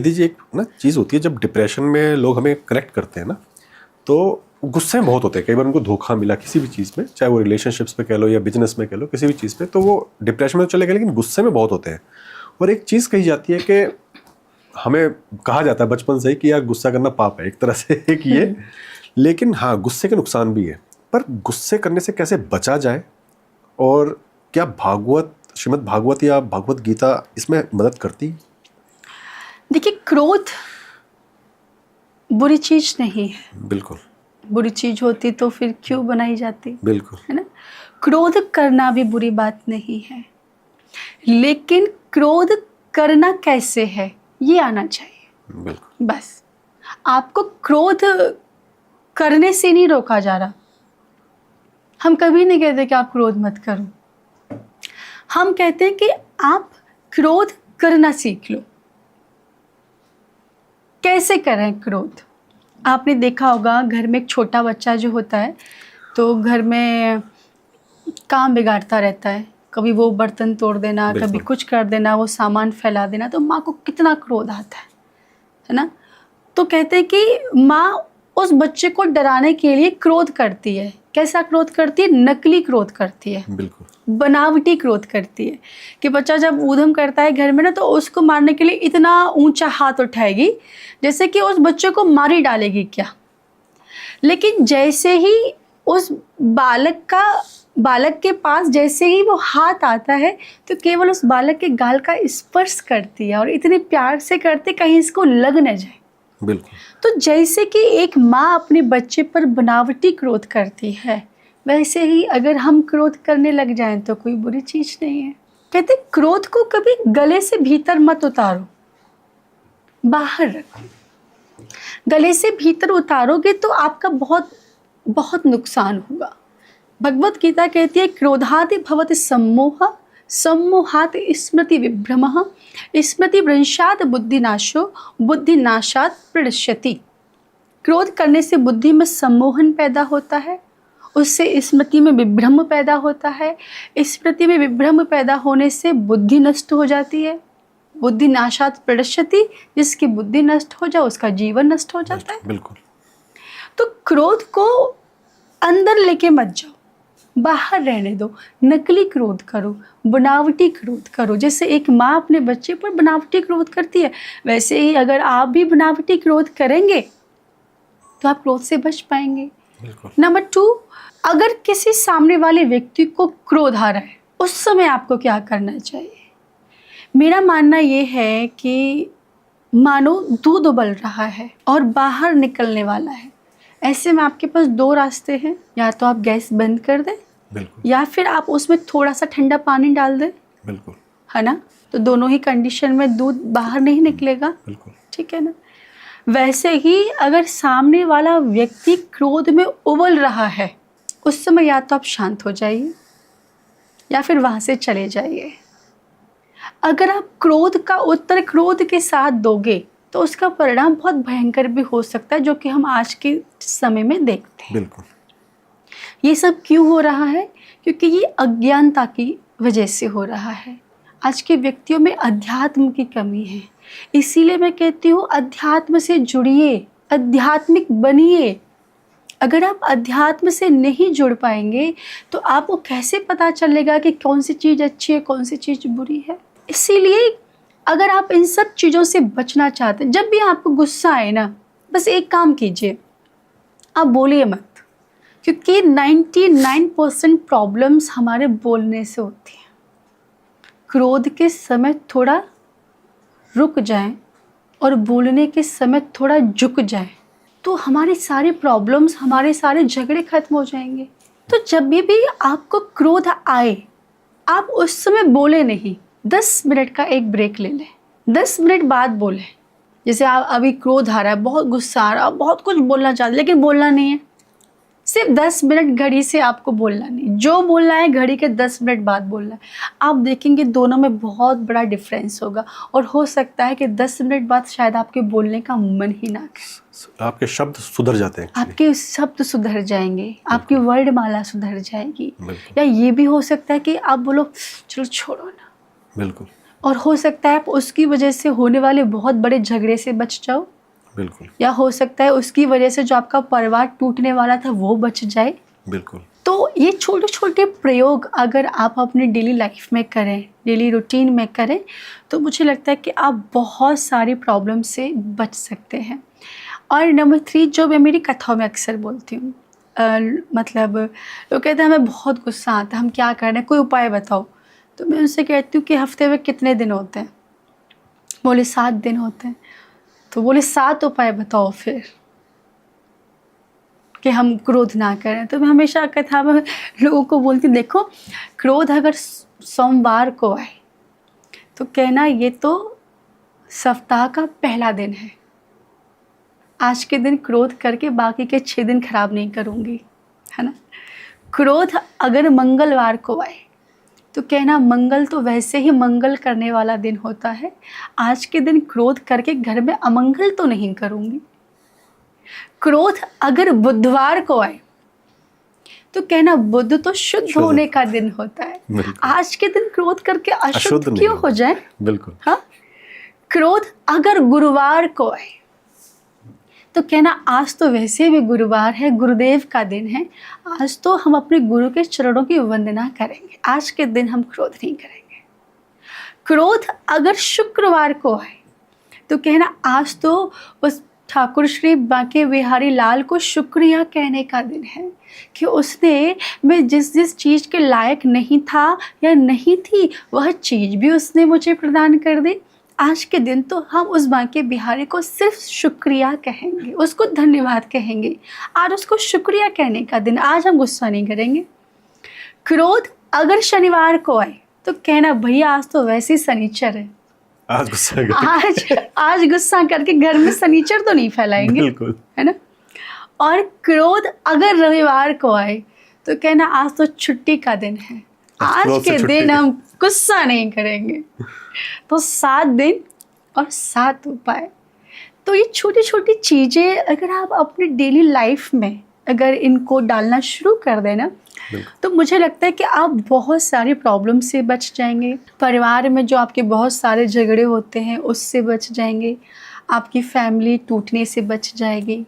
दीजिए एक ना चीज़ होती है, जब डिप्रेशन में लोग हमें कनेक्ट करते हैं ना, तो गुस्से में बहुत होते हैं। कई बार उनको धोखा मिला किसी भी चीज़ में, चाहे वो रिलेशनशिप्स पे कह लो या बिजनेस में कह लो, किसी भी चीज़ पे, तो वो डिप्रेशन में तो चले गए लेकिन गुस्से में बहुत होते हैं। और एक चीज़ कही जाती है कि हमें कहा जाता है बचपन से ही कि यार गुस्सा करना पाप है एक तरह से एक ये, लेकिन हाँ गुस्से के नुकसान भी है। पर गुस्से करने से कैसे बचा जाए, और क्या श्रीमद् भागवत या भागवत गीता इसमें मदद करती? देखिए, क्रोध बुरी चीज नहीं है। बिल्कुल। बुरी चीज होती तो फिर क्यों बनाई जाती, बिल्कुल। है ना। क्रोध करना भी बुरी बात नहीं है, लेकिन क्रोध करना कैसे है ये आना चाहिए। बिल्कुल। बस आपको क्रोध करने से नहीं रोका जा रहा। हम कभी नहीं कहते कि आप क्रोध मत करो, हम कहते हैं कि आप क्रोध करना सीख लो। कैसे करें क्रोध? आपने देखा होगा घर में एक छोटा बच्चा जो होता है तो घर में काम बिगाड़ता रहता है, कभी वो बर्तन तोड़ देना, कभी कुछ कर देना, वो सामान फैला देना, तो माँ को कितना क्रोध आता है ना। तो कहते हैं कि माँ उस बच्चे को डराने के लिए क्रोध करती है। कैसा क्रोध करती है? नकली क्रोध करती है, बिल्कुल बनावटी क्रोध करती है। कि बच्चा जब ऊधम करता है घर में ना, तो उसको मारने के लिए इतना ऊंचा हाथ उठाएगी जैसे कि उस बच्चे को मार ही डालेगी क्या। लेकिन जैसे ही उस बालक के पास जैसे ही वो हाथ आता है तो केवल उस बालक के गाल का स्पर्श करती है, और इतने प्यार से करती कहीं इसको लग न जाए। बिल्कुल। तो जैसे कि एक माँ अपने बच्चे पर बनावटी क्रोध करती है, वैसे ही अगर हम क्रोध करने लग जाएं तो कोई बुरी चीज नहीं है। कहते क्रोध को कभी गले से भीतर मत उतारो, बाहर रखो। गले से भीतर उतारोगे तो आपका बहुत बहुत नुकसान होगा। भगवत गीता कहती है क्रोधादि भवति सम्मोह, सम्मोहात् स्मृति विभ्रमः, स्मृति भ्रंशात् बुद्धिनाशो, बुद्धिनाशात् प्रणश्यति। क्रोध करने से बुद्धि में सम्मोहन पैदा होता है, उससे स्मृति में विभ्रम पैदा होता है, स्मृति में विभ्रम पैदा होने से बुद्धि नष्ट हो जाती है, बुद्धि नाशात् प्रणश्यति। जिसकी बुद्धि नष्ट हो जाए उसका जीवन नष्ट हो जाता है। बिल्कुल। तो क्रोध को अंदर लेके मत जाओ, बाहर रहने दो। नकली क्रोध करो, बनावटी क्रोध करो। जैसे एक माँ अपने बच्चे पर बनावटी क्रोध करती है, वैसे ही अगर आप भी बनावटी क्रोध करेंगे तो आप क्रोध से बच पाएंगे। नंबर 2, अगर किसी सामने वाले व्यक्ति को क्रोध आ रहा है उस समय आपको क्या करना चाहिए? मेरा मानना ये है कि मानो दूध उबल रहा है और बाहर निकलने वाला है, ऐसे में आपके पास 2 रास्ते हैं। या तो आप गैस बंद कर दें, बिल्कुल, या फिर आप उसमें थोड़ा सा ठंडा पानी डाल दें। बिल्कुल, है ना। तो दोनों ही कंडीशन में दूध बाहर नहीं निकलेगा। बिल्कुल। ठीक है ना। वैसे ही अगर सामने वाला व्यक्ति क्रोध में उबल रहा है उस समय या तो आप शांत हो जाइए या फिर वहां से चले जाइए। अगर आप क्रोध का उत्तर क्रोध के साथ दोगे तो उसका परिणाम बहुत भयंकर भी हो सकता है, जो कि हम आज के समय में देखते हैं। बिल्कुल। ये सब क्यों हो रहा है? क्योंकि ये अज्ञानता की वजह से हो रहा है। आज के व्यक्तियों में अध्यात्म की कमी है। इसीलिए मैं कहती हूँ अध्यात्म से जुड़िए, आध्यात्मिक बनिए। अगर आप अध्यात्म से नहीं जुड़ पाएंगे तो आपको कैसे पता चलेगा कि कौन सी चीज़ अच्छी है, कौन सी चीज़ बुरी है। इसीलिए अगर आप इन सब चीज़ों से बचना चाहते हैं, जब भी आपको गुस्सा आए ना, बस एक काम कीजिए, आप बोलिए मत। क्योंकि 99% प्रॉब्लम्स हमारे बोलने से होती हैं। क्रोध के समय थोड़ा रुक जाएं और बोलने के समय थोड़ा झुक जाएं तो हमारी सारी प्रॉब्लम्स, हमारे सारे झगड़े खत्म हो जाएंगे। तो जब भी आपको क्रोध आए आप उस समय बोले नहीं, 10 मिनट का एक ब्रेक ले लें, 10 मिनट बाद बोलें। जैसे आप अभी क्रोध आ रहा है, बहुत गुस्सा आ रहा है, बहुत कुछ बोलना चाहते लेकिन बोलना नहीं है, सिर्फ 10 मिनट घड़ी से आपको बोलना नहीं, जो बोलना है घड़ी के 10 मिनट बाद बोलना है। आप देखेंगे दोनों में बहुत बड़ा डिफरेंस होगा, और हो सकता है कि 10 मिनट बाद शायद आपके बोलने का मन ही ना करे। आपके शब्द सुधर जाते हैं, आपके शब्द सुधर जाएंगे, आपकी वर्णमाला सुधर जाएगी। या ये भी हो सकता है कि आप बोलो चलो छोड़ो ना। बिल्कुल। और हो सकता है आप उसकी वजह से होने वाले बहुत बड़े झगड़े से बच जाओ, बिल्कुल या हो सकता है उसकी वजह से जो आपका परिवार टूटने वाला था वो बच जाए। बिल्कुल। तो ये छोटे छोटे प्रयोग अगर आप अपनी डेली लाइफ में करें, डेली रूटीन में करें, तो मुझे लगता है कि आप बहुत सारी प्रॉब्लम से बच सकते हैं। और नंबर 3 जो मैं मेरी कथाओं में अक्सर बोलती हूँ, मतलब लोग कहते हैं हमें बहुत गुस्सा आता है, हम क्या करें, कोई उपाय बताओ। तो मैं उनसे कहती हूँ कि हफ्ते में कितने दिन होते हैं? बोले 7 दिन होते हैं। तो बोले 7 उपाय बताओ फिर कि हम क्रोध ना करें। तो मैं हमेशा कथा में लोगों को बोलती देखो, क्रोध अगर सोमवार को आए तो कहना ये तो सप्ताह का पहला दिन है, आज के दिन क्रोध करके बाकी के 6 दिन खराब नहीं करूँगी, है ना। क्रोध अगर मंगलवार को आए तो कहना मंगल तो वैसे ही मंगल करने वाला दिन होता है, आज के दिन क्रोध करके घर में अमंगल तो नहीं करूँगी। क्रोध अगर बुधवार को आए तो कहना बुध तो शुद्ध होने का दिन होता है, आज के दिन क्रोध करके अशुद्ध क्यों हो जाए। बिल्कुल। हाँ। क्रोध अगर गुरुवार को आए तो कहना आज तो वैसे भी गुरुवार है, गुरुदेव का दिन है, आज तो हम अपने गुरु के चरणों की वंदना करेंगे, आज के दिन हम क्रोध नहीं करेंगे। क्रोध अगर शुक्रवार को आए तो कहना आज तो उस ठाकुर श्री बांके बिहारी लाल को शुक्रिया कहने का दिन है कि उसने, मैं जिस जिस चीज़ के लायक नहीं था या नहीं थी वह चीज़ भी उसने मुझे प्रदान कर दी। आज के दिन तो हम उस बांके बिहारी को सिर्फ शुक्रिया कहेंगे, उसको धन्यवाद कहेंगे, आज उसको शुक्रिया कहने का दिन, आज हम गुस्सा नहीं करेंगे। क्रोध अगर शनिवार को आए तो कहना भैया आज तो वैसे ही शनिचर है, आज गुस्सा आज गुस्सा करके घर में शनिचर तो नहीं फैलाएंगे, बिल्कुल, है ना। और क्रोध अगर रविवार को आए तो कहना आज तो छुट्टी का दिन है, आज के दिन हम गुस्सा नहीं करेंगे। तो 7 दिन और 7 उपाय। तो ये छोटी छोटी चीज़ें अगर आप अपनी डेली लाइफ में अगर इनको डालना शुरू कर देना तो मुझे लगता है कि आप बहुत सारी प्रॉब्लम से बच जाएंगे, परिवार में जो आपके बहुत सारे झगड़े होते हैं उससे बच जाएंगे, आपकी फैमिली टूटने से बच जाएगी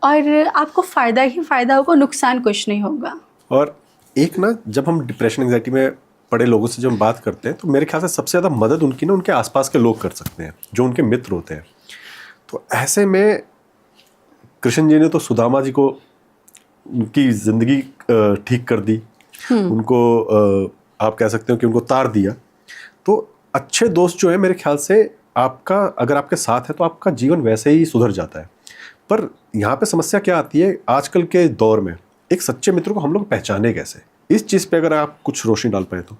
और आपको फ़ायदा ही फ़ायदा होगा, नुकसान कुछ नहीं होगा। और एक ना, जब हम डिप्रेशन एंग्जाइटी में पड़े लोगों से जब हम बात करते हैं तो मेरे ख्याल से सबसे ज़्यादा मदद उनकी ना उनके आसपास के लोग कर सकते हैं, जो उनके मित्र होते हैं। तो ऐसे में कृष्ण जी ने तो सुदामा जी को उनकी ज़िंदगी ठीक कर दी, उनको आप कह सकते हो कि उनको तार दिया। तो अच्छे दोस्त जो है मेरे ख्याल से आपका अगर आपके साथ है तो आपका जीवन वैसे ही सुधर जाता है। पर यहाँ पे समस्या क्या आती है आजकल के दौर में, एक सच्चे मित्र को हम लोग पहचाने कैसे, इस चीज़ पे अगर आप कुछ रोशनी डाल पाए तो।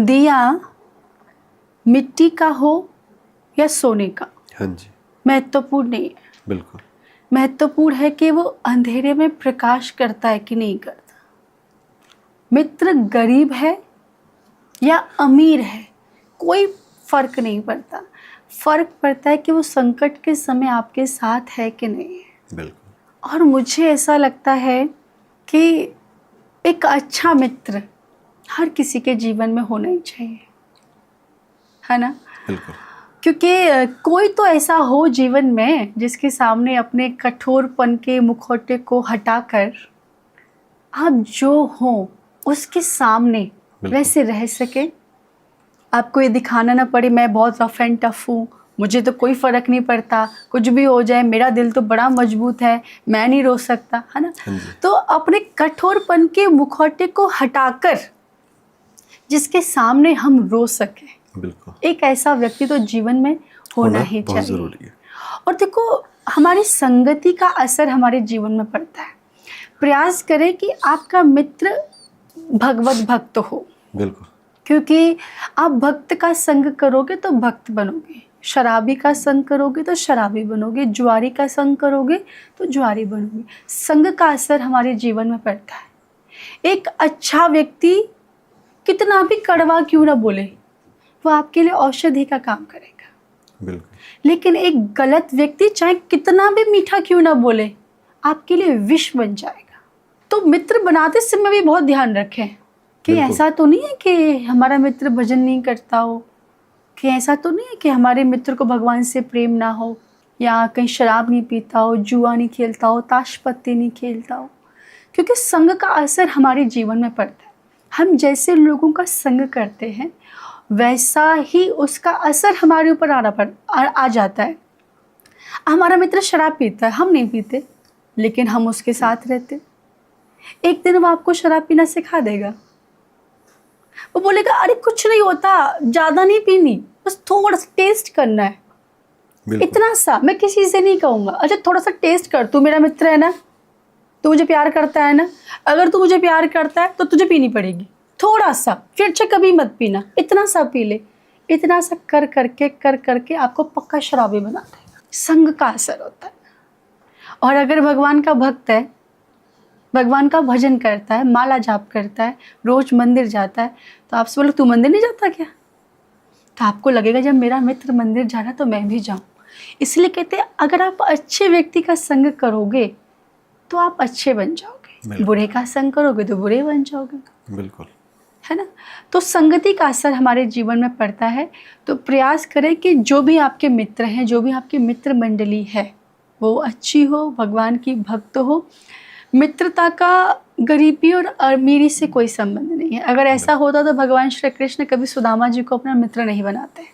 दिया मिट्टी का हो या सोने का, हाँ जी, महत्वपूर्ण नहीं है। बिल्कुल, महत्वपूर्ण है कि वो अंधेरे में प्रकाश करता है कि नहीं करता। मित्र गरीब है या अमीर है कोई फर्क नहीं पड़ता, फर्क पड़ता है कि वो संकट के समय आपके साथ है कि नहीं है। बिल्कुल। और मुझे ऐसा लगता है कि एक अच्छा मित्र हर किसी के जीवन में होना ही चाहिए, है ना। बिल्कुल। क्योंकि कोई तो ऐसा हो जीवन में जिसके सामने अपने कठोरपन के मुखौटे को हटाकर आप जो हो उसके सामने वैसे रह सके, आपको ये दिखाना ना पड़े मैं बहुत रफ एंड टफ हूँ, मुझे तो कोई फ़र्क नहीं पड़ता, कुछ भी हो जाए मेरा दिल तो बड़ा मजबूत है, मैं नहीं रो सकता, है ना। तो अपने कठोरपन के मुखौटे को हटाकर जिसके सामने हम रो सकें, बिल्कुल, एक ऐसा व्यक्ति तो जीवन में होना ही चाहिए। जरूरी है। और देखो हमारी संगति का असर हमारे जीवन में पड़ता है। प्रयास करें कि आपका मित्र भगवत भक्त हो, बिल्कुल, क्योंकि आप भक्त का संग करोगे तो भक्त बनोगे, शराबी का संग करोगे तो शराबी बनोगे, जुआरी का संग करोगे तो जुआरी बनोगे। संग का असर हमारे जीवन में पड़ता है। एक अच्छा व्यक्ति कितना भी कड़वा क्यों ना बोले वो आपके लिए औषधि का काम करेगा, बिल्कुल। लेकिन एक गलत व्यक्ति चाहे कितना भी मीठा क्यों ना बोले आपके लिए विष बन जाएगा। तो मित्र बनाते समय भी बहुत ध्यान रखें कि ऐसा तो नहीं है कि हमारा मित्र भजन नहीं करता हो, कि ऐसा तो नहीं है कि हमारे मित्र को भगवान से प्रेम ना हो, या कहीं शराब नहीं पीता हो, जुआ नहीं खेलता हो, ताश पत्ती नहीं खेलता हो, क्योंकि संग का असर हमारे जीवन में पड़ता है। हम जैसे लोगों का संग करते हैं वैसा ही उसका असर हमारे ऊपर आ जाता है। हमारा मित्र शराब पीता है, हम नहीं पीते, लेकिन हम उसके साथ रहते, एक दिन वो आपको शराब पीना सिखा देगा। वो बोलेगा अरे कुछ नहीं होता, ज़्यादा नहीं पीनी, बस थोड़ा सा टेस्ट करना है, इतना सा। मैं किसी से नहीं कहूँगा, अच्छा थोड़ा सा टेस्ट कर, तू मेरा मित्र है ना, तू मुझे प्यार करता है ना, अगर तू मुझे प्यार करता है तो तुझे पीनी पड़ेगी थोड़ा सा, फिर अच्छा कभी मत पीना, इतना सा पी ले। इतना सा कर करके आपको पक्का शराबी बना देगा। संग का असर होता है। और अगर भगवान का भक्त है, भगवान का भजन करता है, माला जाप करता है, रोज मंदिर जाता है, तो आपसे बोलो तू मंदिर नहीं जाता क्या, तो आपको लगेगा जब मेरा मित्र मंदिर जा रहा है तो मैं भी जाऊं। इसलिए कहते हैं अगर आप अच्छे व्यक्ति का संग करोगे तो आप अच्छे बन जाओगे, बुरे का संग करोगे तो बुरे बन जाओगे। बिल्कुल, है ना। तो संगति का असर हमारे जीवन में पड़ता है। तो प्रयास करें कि जो भी आपके मित्र हैं, जो भी आपकी मित्र मंडली है, वो अच्छी हो, भगवान की भक्त हो। मित्रता का गरीबी और अमीरी से कोई संबंध नहीं है। अगर ऐसा होता तो भगवान श्री कृष्ण कभी सुदामा जी को अपना मित्र नहीं बनाते।